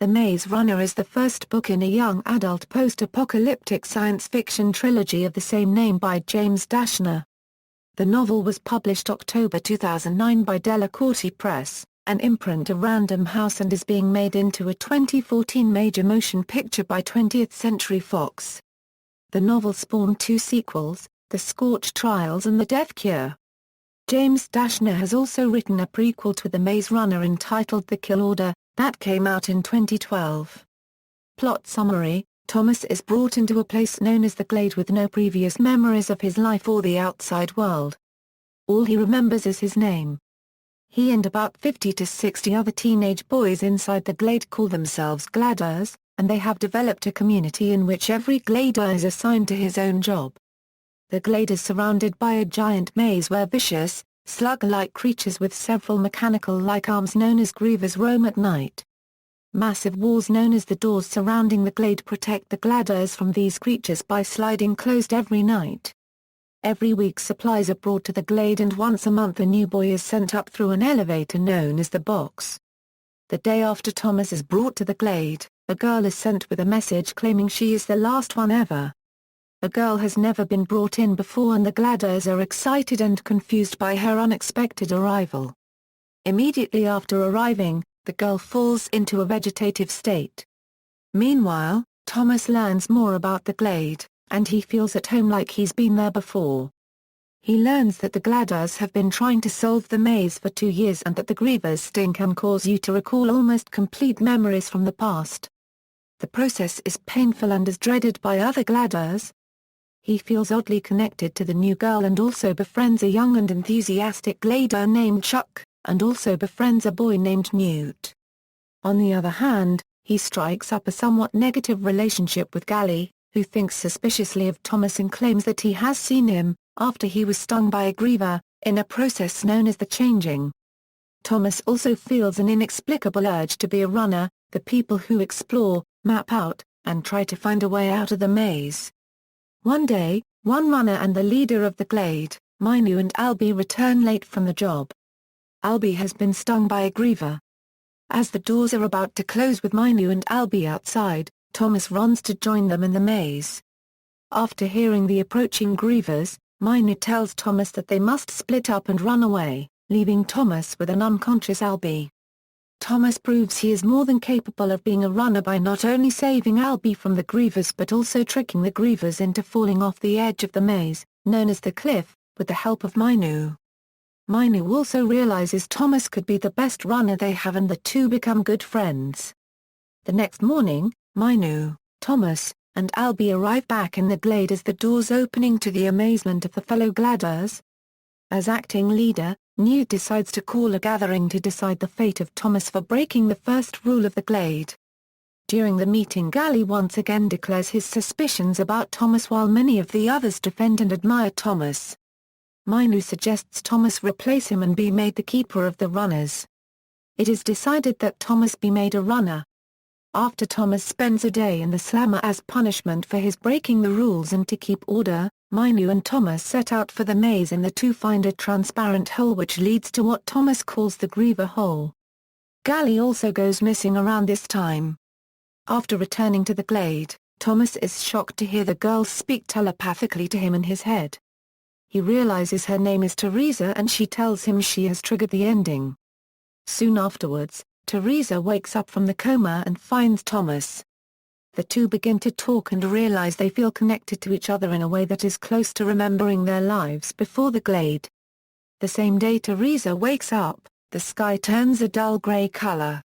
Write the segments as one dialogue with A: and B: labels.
A: The Maze Runner is the first book in a young adult post-apocalyptic science fiction trilogy of the same name by James Dashner. The novel was published October 2009 by Delacorte Press, an imprint of Random House, and is being made into a 2014 major motion picture by 20th Century Fox. The novel spawned two sequels, The Scorch Trials and The Death Cure. James Dashner has also written a prequel to The Maze Runner entitled The Kill Order, that came out in 2012. Plot summary: Thomas is brought into a place known as the Glade with no previous memories of his life or the outside world. All he remembers is his name. He and about 50 to 60 other teenage boys inside the Glade call themselves Gladers, and they have developed a community in which every Glader is assigned to his own job. The Glade is surrounded by a giant maze where vicious, slug-like creatures with several mechanical-like arms known as grievers roam at night. Massive walls known as the doors surrounding the Glade protect the Gladers from these creatures by sliding closed every night. Every week supplies are brought to the Glade, and once a month a new boy is sent up through an elevator known as the Box. The day after Thomas is brought to the Glade, a girl is sent with a message claiming she is the last one ever. A girl has never been brought in before, and the Gladers are excited and confused by her unexpected arrival. Immediately after arriving, the girl falls into a vegetative state. Meanwhile, Thomas learns more about the Glade, and he feels at home like he's been there before. He learns that the Gladers have been trying to solve the maze for 2 years, and that the Griever's sting can cause you to recall almost complete memories from the past. The process is painful and is dreaded by other Gladers. He feels oddly connected to the new girl and also befriends a young and enthusiastic Glader named Chuck, and also befriends a boy named Newt. On the other hand, he strikes up a somewhat negative relationship with Gally, who thinks suspiciously of Thomas and claims that he has seen him, after he was stung by a griever, in a process known as the changing. Thomas also feels an inexplicable urge to be a runner, the people who explore, map out, and try to find a way out of the maze. One day, one runner and the leader of the Glade, Minu and Albie, return late from the job. Albie has been stung by a griever. As the doors are about to close with Minu and Albie outside, Thomas runs to join them in the maze. After hearing the approaching grievers, Minu tells Thomas that they must split up and run away, leaving Thomas with an unconscious Albie. Thomas proves he is more than capable of being a runner by not only saving Albie from the grievers but also tricking the grievers into falling off the edge of the maze, known as the cliff, with the help of Minu. Minu also realizes Thomas could be the best runner they have, and the two become good friends. The next morning, Minu, Thomas, and Albie arrive back in the Glade as the doors opening to the amazement of the fellow Gladers. As acting leader, Newt decides to call a gathering to decide the fate of Thomas for breaking the first rule of the Glade. During the meeting, Gally once again declares his suspicions about Thomas while many of the others defend and admire Thomas. Minu suggests Thomas replace him and be made the keeper of the runners. It is decided that Thomas be made a runner. After Thomas spends a day in the slammer as punishment for his breaking the rules and to keep order, Minu and Thomas set out for the maze, and the two find a transparent hole which leads to what Thomas calls the Griever Hole. Gally also goes missing around this time. After returning to the Glade, Thomas is shocked to hear the girls speak telepathically to him in his head. He realizes her name is Teresa, and she tells him she has triggered the ending. Soon afterwards, Teresa wakes up from the coma and finds Thomas. The two begin to talk and realize they feel connected to each other in a way that is close to remembering their lives before the Glade. The same day Teresa wakes up, the sky turns a dull gray color.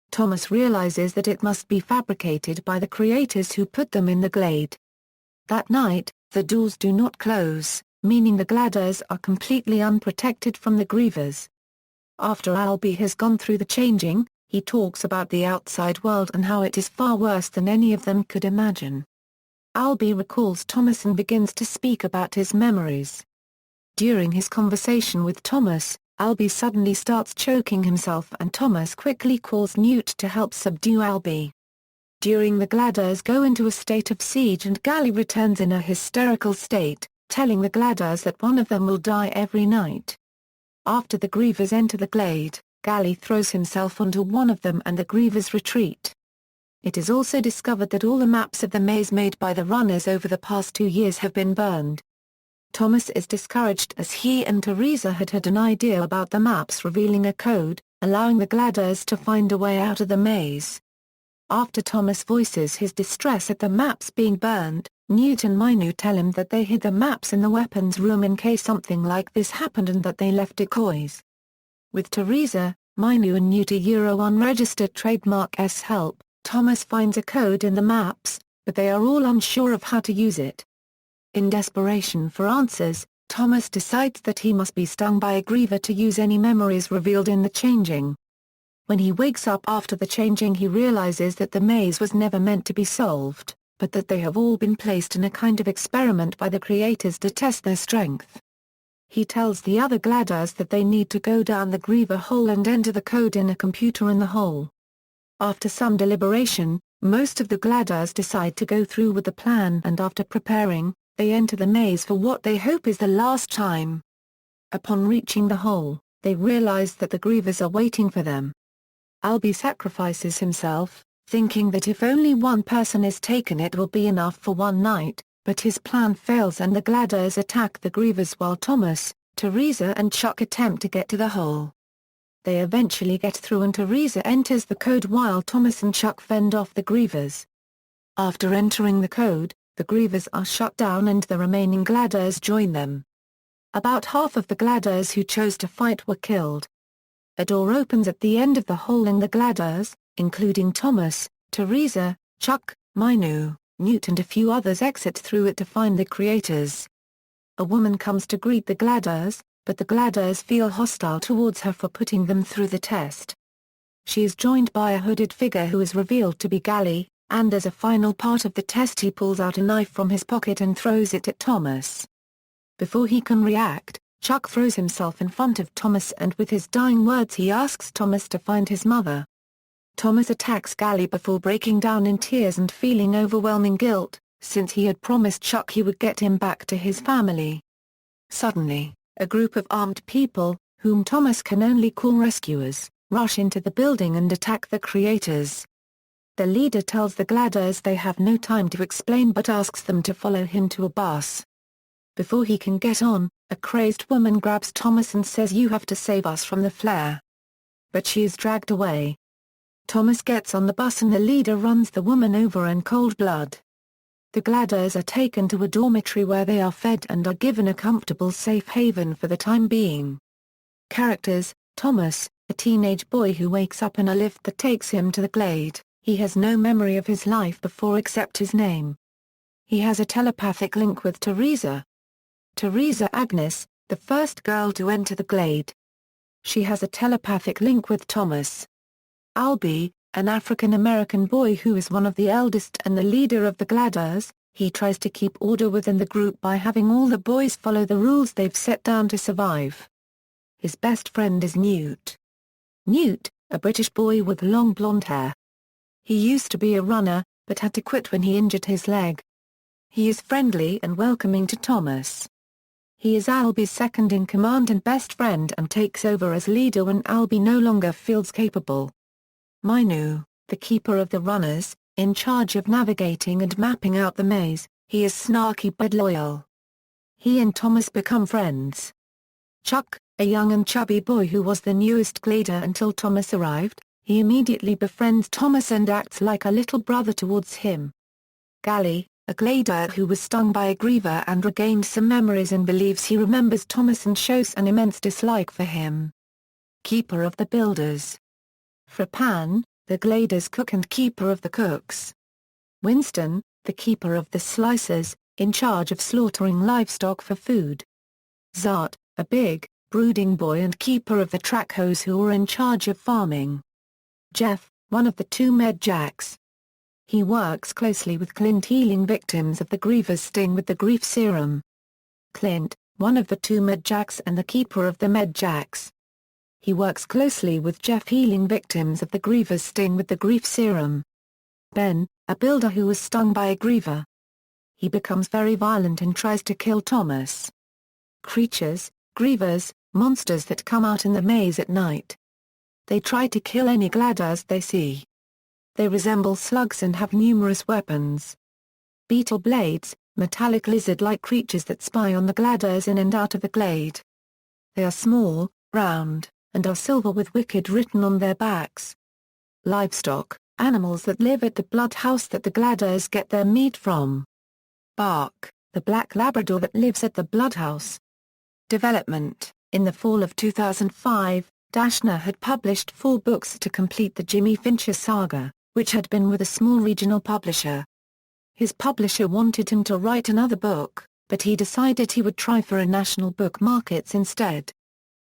A: Thomas realizes that it must be fabricated by the creators who put them in the Glade. That night, the doors do not close, meaning the Gladers are completely unprotected from the grievers. After Albie has gone through the changing, he talks about the outside world and how it is far worse than any of them could imagine. Albie recalls Thomas and begins to speak about his memories. During his conversation with Thomas, Albie suddenly starts choking himself, and Thomas quickly calls Newt to help subdue Albie. During the Gladers go into a state of siege, and Gally returns in a hysterical state, telling the Gladers that one of them will die every night. After the grievers enter the Glade, Gally throws himself onto one of them and the grievers retreat. It is also discovered that all the maps of the maze made by the runners over the past 2 years have been burned. Thomas is discouraged as he and Teresa had an idea about the maps revealing a code, allowing the gliders to find a way out of the maze. After Thomas voices his distress at the maps being burned, Newt and Minu tell him that they hid the maps in the weapons room in case something like this happened and that they left decoys. With Teresa, Minu and Newt unregistered trademark's help, Thomas finds a code in the maps, but they are all unsure of how to use it. In desperation for answers, Thomas decides that he must be stung by a griever to use any memories revealed in the changing. When he wakes up after the changing, he realizes that the maze was never meant to be solved, but that they have all been placed in a kind of experiment by the creators to test their strength. He tells the other gliders that they need to go down the griever hole and enter the code in a computer in the hole. After some deliberation, most of the gliders decide to go through with the plan, and after preparing, they enter the maze for what they hope is the last time. Upon reaching the hole, they realize that the grievers are waiting for them. Albie sacrifices himself, thinking that if only one person is taken it will be enough for one night, but his plan fails and the gliders attack the grievers while Thomas, Teresa and Chuck attempt to get to the hole. They eventually get through and Teresa enters the code while Thomas and Chuck fend off the grievers. After entering the code, the grievers are shut down and the remaining gliders join them. About half of the gliders who chose to fight were killed. A door opens at the end of the hole and the gliders, including Thomas, Teresa, Chuck, Minu, Newt and a few others exit through it to find the creators. A woman comes to greet the gliders, but the gliders feel hostile towards her for putting them through the test. She is joined by a hooded figure who is revealed to be Gally, and as a final part of the test he pulls out a knife from his pocket and throws it at Thomas. Before he can react, Chuck throws himself in front of Thomas and with his dying words he asks Thomas to find his mother. Thomas attacks Gally before breaking down in tears and feeling overwhelming guilt, since he had promised Chuck he would get him back to his family. Suddenly, a group of armed people, whom Thomas can only call rescuers, rush into the building and attack the creators. The leader tells the gliders they have no time to explain but asks them to follow him to a bus. Before he can get on, a crazed woman grabs Thomas and says you have to save us from the flare. But she is dragged away. Thomas gets on the bus and the leader runs the woman over in cold blood. The gliders are taken to a dormitory where they are fed and are given a comfortable safe haven for the time being. Characters: Thomas, a teenage boy who wakes up in a lift that takes him to the glade. He has no memory of his life before except his name. He has a telepathic link with Teresa. Teresa Agnes, the first girl to enter the glade. She has a telepathic link with Thomas. Albie, an African-American boy who is one of the eldest and the leader of the gliders, he tries to keep order within the group by having all the boys follow the rules they've set down to survive. His best friend is Newt. Newt, a British boy with long blonde hair. He used to be a runner, but had to quit when he injured his leg. He is friendly and welcoming to Thomas. He is Albie's second-in-command and best friend and takes over as leader when Albie no longer feels capable. Minu, the keeper of the runners, in charge of navigating and mapping out the maze, he is snarky but loyal. He and Thomas become friends. Chuck, a young and chubby boy who was the newest glider until Thomas arrived, he immediately befriends Thomas and acts like a little brother towards him. Gally, a glider who was stung by a griever and regained some memories and believes he remembers Thomas and shows an immense dislike for him. Keeper of the builders. Frapan, the glider's cook and keeper of the cooks. Winston, the keeper of the slicers, in charge of slaughtering livestock for food. Zart, a big, brooding boy and keeper of the track hose who were in charge of farming. Jeff, one of the two Medjacks. He works closely with Clint healing victims of the griever's sting with the grief serum. Clint, one of the two Medjacks and the keeper of the Medjacks. He works closely with Jeff healing victims of the griever's sting with the grief serum. Ben, a builder who was stung by a griever. He becomes very violent and tries to kill Thomas. Creatures, grievers, monsters that come out in the maze at night. They try to kill any gliders they see. They resemble slugs and have numerous weapons. Beetle blades, metallic lizard-like creatures that spy on the gliders in and out of the glade. They are small, round, and are silver with wicked written on their backs. Livestock, animals that live at the blood house that the gliders get their meat from. Bark, the black Labrador that lives at the blood house. Development. In the fall of 2005, Dashner had published 4 books to complete the Jimmy Fincher saga, which had been with a small regional publisher. His publisher wanted him to write another book, but he decided he would try for a national book markets instead.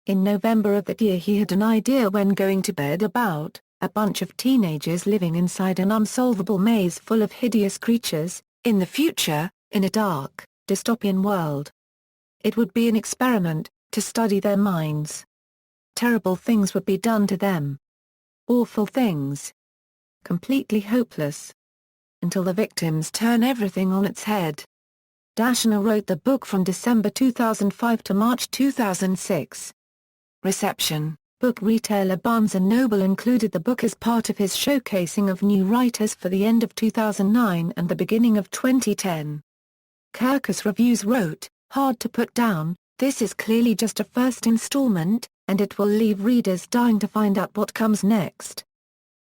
A: In November of that year he had an idea when going to bed about a bunch of teenagers living inside an unsolvable maze full of hideous creatures, in the future, in a dark, dystopian world. It would be an experiment, to study their minds. Terrible things would be done to them. Awful things. Completely hopeless. Until the victims turn everything on its head. Dashner wrote the book from December 2005 to March 2006. Reception. Book retailer Barnes & Noble included the book as part of his showcasing of new writers for the end of 2009 and the beginning of 2010. Kirkus Reviews wrote, "Hard to put down, this is clearly just a first installment, and it will leave readers dying to find out what comes next."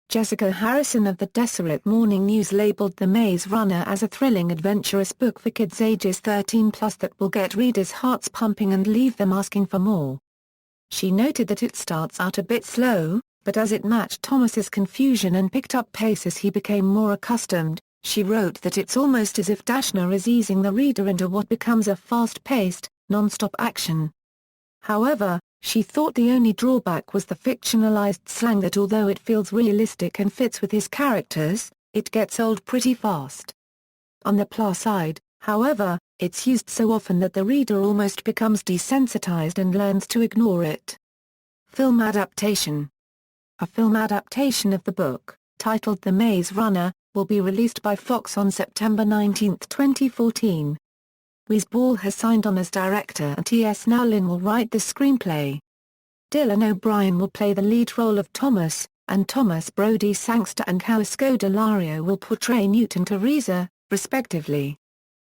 A: Jessica Harrison of the Deseret Morning News labeled The Maze Runner as a thrilling adventurous book for kids ages 13+ that will get readers' hearts pumping and leave them asking for more. She noted that it starts out a bit slow, but as it matched Thomas's confusion and picked up pace as he became more accustomed, she wrote that it's almost as if Dashner is easing the reader into what becomes a fast-paced, non-stop action. However, she thought the only drawback was the fictionalized slang that although it feels realistic and fits with his characters, it gets old pretty fast. On the plus side, however, it's used so often that the reader almost becomes desensitized and learns to ignore it. Film adaptation. A film adaptation of the book, titled The Maze Runner, will be released by Fox on September 19, 2014. Wes Ball has signed on as director and T.S. Nowlin will write the screenplay. Dylan O'Brien will play the lead role of Thomas, and Thomas Brody Sangster and Kawhisko Delario will portray Newt and Teresa, respectively.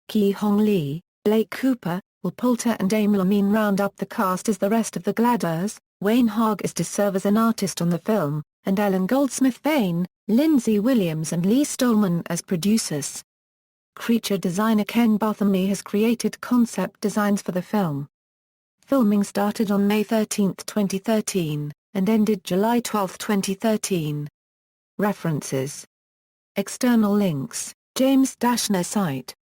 A: Ki Hong Lee, Blake Cooper, Will Poulter and Dame Lamine round up the cast as the rest of the Gliders. Wayne Haag is to serve as an artist on the film, and Ellen Goldsmith-Vane, Lindsay Williams and Lee Stolman as producers. Creature designer Ken Bartholomew has created concept designs for the film. Filming started on May 13, 2013, and ended July 12, 2013. References. External links: James Dashner site.